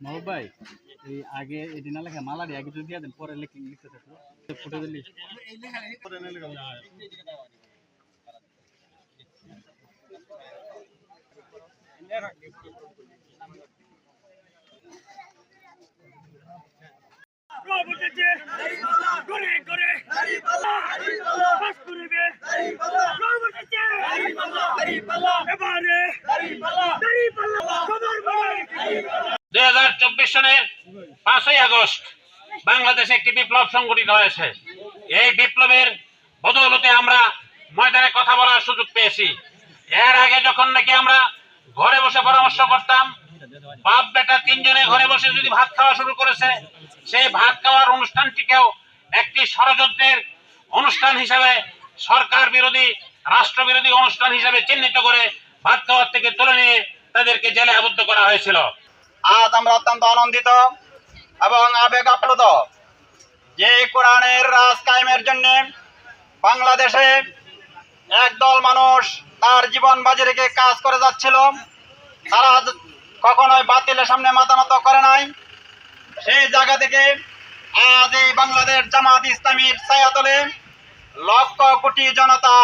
মাহবুব ভাই এই আগে এটি না লেখা মালারি আগে যদি দিয়ে দেন পরে লিখতে থাকলো ফুটে দিলি সনের 5ই আগস্ট বাংলাদেশে একটি বিপ্লব সংগঠিত হয়েছে। এই বিপ্লবের বদৌলতে আমরা ময়দানে কথা বলার সুযোগ পেয়েছি। এর আগে যখন নাকি আমরা ঘরে বসে পরামর্শ করতাম, বাপ বেটা তিনজনে ঘরে বসে যদি ভাত খাওয়া শুরু করেছে, সেই ভাত খাওয়ার অনুষ্ঠানটিকেও একটি ষড়যন্ত্রের অনুষ্ঠান হিসাবে, সরকার বিরোধী রাষ্ট্র বিরোধী অনুষ্ঠান হিসাবে চিহ্নিত করে ভাত খাওয়ার থেকে তুলে নিয়ে তাদেরকে জেলে আবদ্ধ করা হয়েছিল। আজ আমরা অত্যন্ত আনন্দিত এবং আবেগ আপ্লুত যে কোরআনের রাজ কায়েমের জন্য বাংলাদেশে একদল মানুষ তার জীবন বাজি রেখে কাজ করে যাচ্ছিল। তারা কখনোই বাতিলের সামনে মাথা নত করে নাই। সেই জায়গা থেকে আজ এই বাংলাদেশ জামাত ইসলামীর ছায়াতলে লক্ষ কোটি জনতা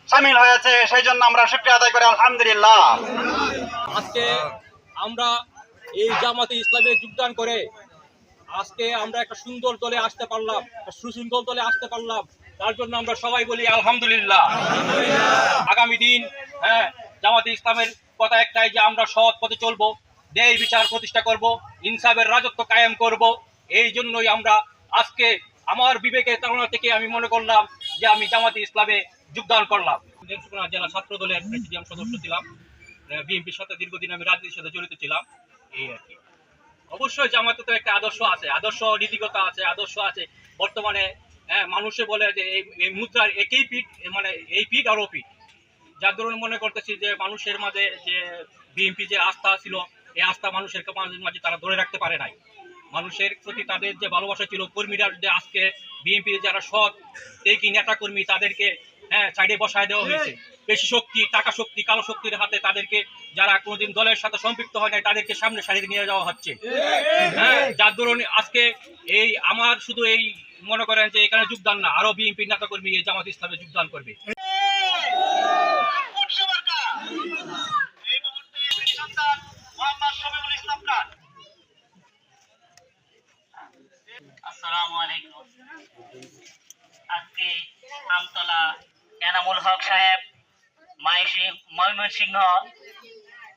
সামিল হয়েছে। সেই জন্য আমরা শুকরিয়া আদায় করি, আলহামদুলিল্লাহ। আজকে আমরা এই জামাতে ইসলামে যোগদান করে আজকে আমরা একটা সুন্দর দলে আসতে পারলাম, একটা সুশৃঙ্খল দলে আসতে পারলাম। তার জন্য আমরা সবাই বলি আলহামদুলিল্লাহ। আগামী দিন জামাতে ইসলামের কথা একটাই, যে আমরা সৎ পথে চলবো, ন্যায় বিচার প্রতিষ্ঠা করব, ইনসাফের রাজত্ব কায়েম করব। এই জন্যই আমরা আজকে আমার বিবেকের তাড়না থেকে আমি মনে করলাম যে আমি জামাতে ইসলামে যোগদান করলাম। জেলা ছাত্র দলের প্রেসিডিয়াম সদস্য ছিলাম, বিএনপির সাথে দীর্ঘদিন আমি রাজনীতির সাথে জড়িত ছিলাম। এই আর কি। অবশ্যই জামাতে তো একটা আদর্শ আছে, আদর্শ নীতিকতা আছে, আদর্শ আছে। বর্তমানে মানুষে বলে যে এই মুদ্রার একই পিঠ, মানে এই পিঠ আর ও পিঠ। যার দরুন মনে করতেছি যে মানুষের মাঝে যে বিএনপি যে আস্থা ছিল, এই আস্থা মানুষের মাঝে তারা ধরে রাখতে পারে নাই। মানুষের প্রতি তাদের যে ভালোবাসা ছিল, কর্মীরা যে আজকে বিএনপির যারা সৎ এই নেতা কর্মী, তাদেরকে সাইডে বসায় দেওয়া হয়েছে। বেশি শক্তি, টাকা শক্তি, কালো শক্তির হাতে তাদেরকে, যারা কোনোদিন দলের সাথে সম্পৃক্ত হয় নাই, তাদেরকে সামনে সারিতে নিয়ে যাওয়া হচ্ছে। যার দরুন আজকে এই আমার শুধু এই মনে করেন যে এখানে যোগদান না, আরো বিএনপির নেতা কর্মী এই জামাত ইসলামে যোগদান করবে। আসসালামু আলাইকুম। আজকে আমতলা এনামুল হক সাহেব ময়মনসিংহ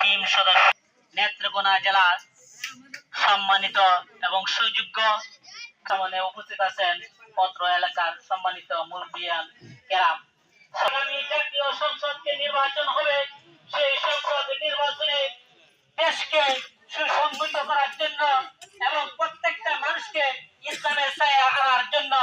টিম সদস্য, নেত্রকোনা জেলার সম্মানিত এবং সুযোগ্য সামনে উপস্থিত আছেন পত্র এলাকার সম্মানিত মুরব্বিয়ান কেরাম। আগামী জাতীয় সংসদকে নির্বাচন হবে, সেই সংসদ নির্বাচনে দেশকে সুসংগঠিত করার জন্য এবং প্রত্যেকটা মানুষকে ইসলামের ছায়া আনার জন্য